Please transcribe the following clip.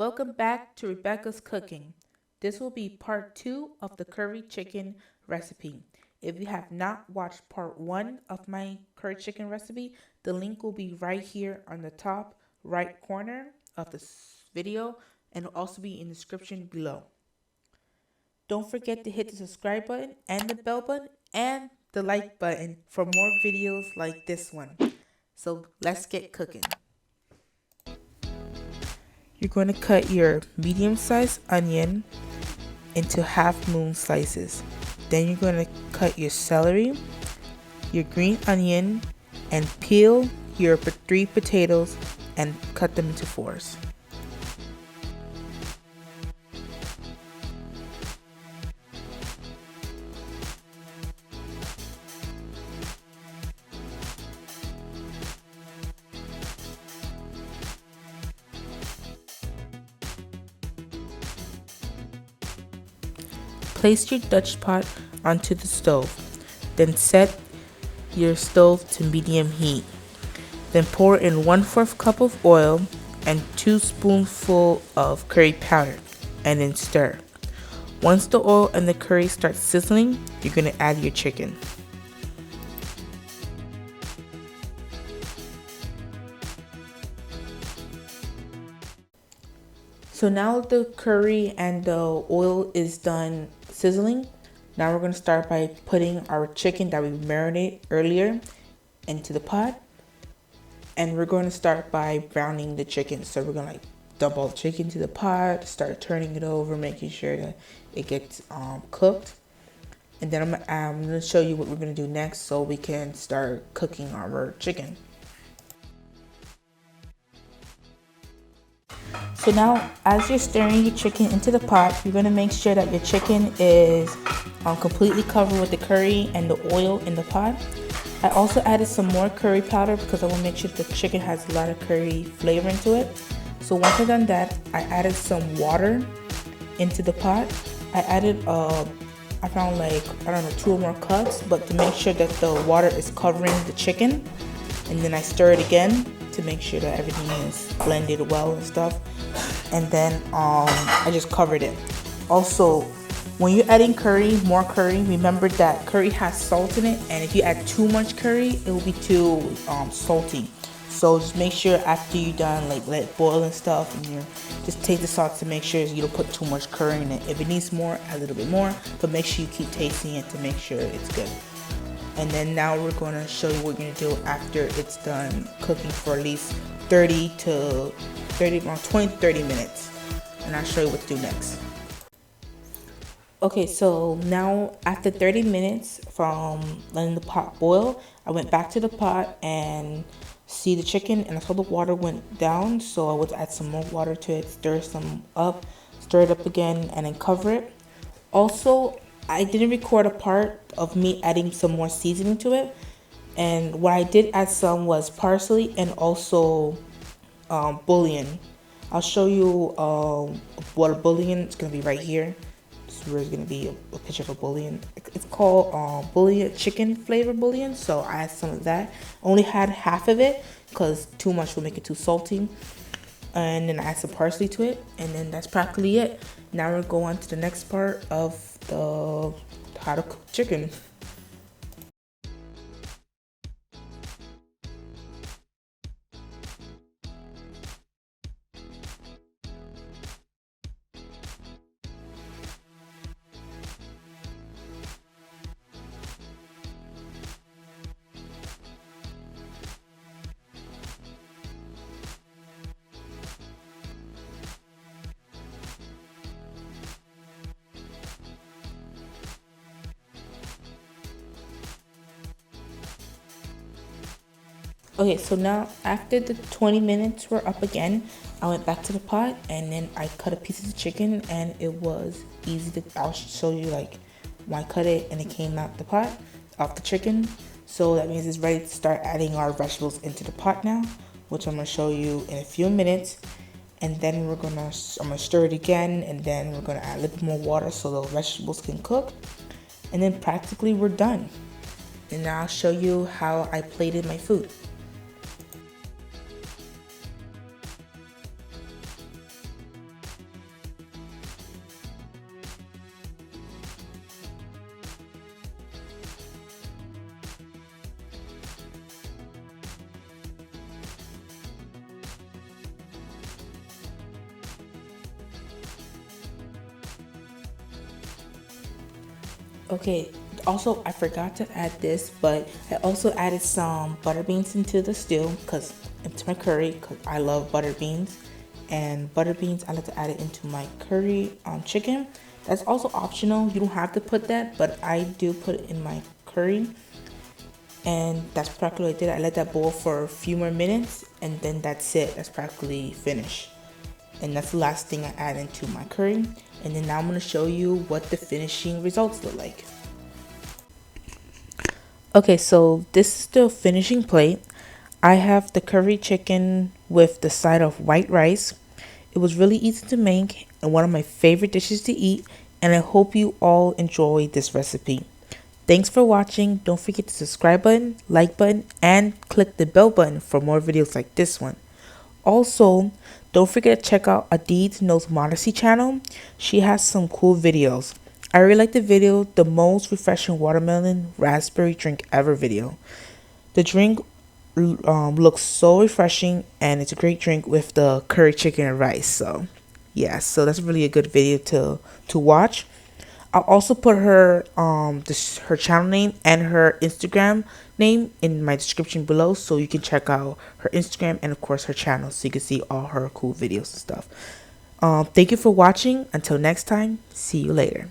Welcome back to Rebecca's Cooking. This will be part 2 of the curry chicken recipe. If you have not watched part 1 of my curry chicken recipe, the link will be right here on the top right corner of this video and will also be in the description below. Don't forget to hit the subscribe button and the bell button and the like button for more videos like this one. So let's get cooking. You're going to cut your medium-sized onion into half-moon slices. Then you're going to cut your celery, your green onion, and peel your 3 potatoes and cut them into 4s. Place your Dutch pot onto the stove. Then set your stove to medium heat. Then pour in 1/4 cup of oil and 2 spoonfuls of curry powder and then stir. Once the oil and the curry start sizzling, you're going to add your chicken. So now the curry and the oil is done sizzling. Now we're going to start by putting our chicken that we marinated earlier into the pot. And we're going to start by browning the chicken. So we're going to dump all the chicken into the pot, start turning it over, making sure that it gets cooked. And then I'm going to show you what we're going to do next so we can start cooking our chicken. So now, as you're stirring your chicken into the pot, you're going to make sure that your chicken is completely covered with the curry and the oil in the pot. I also added some more curry powder because I want to make sure the chicken has a lot of curry flavor into it. So once I've done that, I added some water into the pot. I added, I found 2 or more cups, but to make sure that the water is covering the chicken. And then I stir it again to make sure that everything is blended well and stuff. And then I just covered it. Also, when you're adding more curry, remember that curry has salt in it, and if you add too much curry, it will be too salty. So just make sure after you're done, let it boil and stuff, and you just taste the salt to make sure you don't put too much curry in it. If it needs more, add a little bit more, but make sure you keep tasting it to make sure it's good. And then now we're going to show you what we're going to do after it's done cooking for at least 20 to 30 minutes. And I'll show you what to do next. Okay, so now after 30 minutes from letting the pot boil, I went back to the pot and see the chicken, and I saw the water went down, so I would add some more water to it, stir it up again, and then cover it. Also, I didn't record a part of me adding some more seasoning to it, and what I did add some was parsley and also bouillon. I'll show you what a bouillon is going to be right here. There's going to be a picture of a bouillon. It's called bouillon, chicken flavor bouillon, so I added some of that. Only had half of it because too much will make it too salty. And then I add some parsley to it, and then that's practically it. Now we'll go on to the next part of the how to cook chicken. Okay, so now after the 20 minutes were up again, I went back to the pot and then I cut a piece of the chicken, and it was easy to, I'll show you when I cut it and it came out the pot, off the chicken. So that means it's ready to start adding our vegetables into the pot now, which I'm going to show you in a few minutes. And then I'm going to stir it again, and then we're going to add a little bit more water so the vegetables can cook. And then practically we're done. And now I'll show you how I plated my food. Okay, also I forgot to add this, but I also added some butter beans into the stew because into my curry because I love butter beans. And butter beans, I like to add it into my curry chicken. That's also optional. You don't have to put that, but I do put it in my curry. And that's practically what I did. I let that boil for a few more minutes, and then that's it. That's practically finished. And that's the last thing I add into my curry. And then now I'm going to show you what the finishing results look like. Okay, so this is the finishing plate. I have the curry chicken with the side of white rice. It was really easy to make and one of my favorite dishes to eat, and I hope you all enjoy this recipe. Thanks for watching. Don't forget to subscribe button, like button, and click the bell button for more videos like this one. Also, don't forget to check out Aydee Knows Modesty channel. She has some cool videos. I really like the video, the most refreshing watermelon raspberry drink ever video. The drink looks so refreshing, and it's a great drink with the curry chicken and rice. So, yeah, so that's really a good video to watch. I'll also put her her channel name and her Instagram name in my description below, so you can check out her Instagram and of course her channel, so you can see all her cool videos and stuff. Thank you for watching. Until next time, see you later.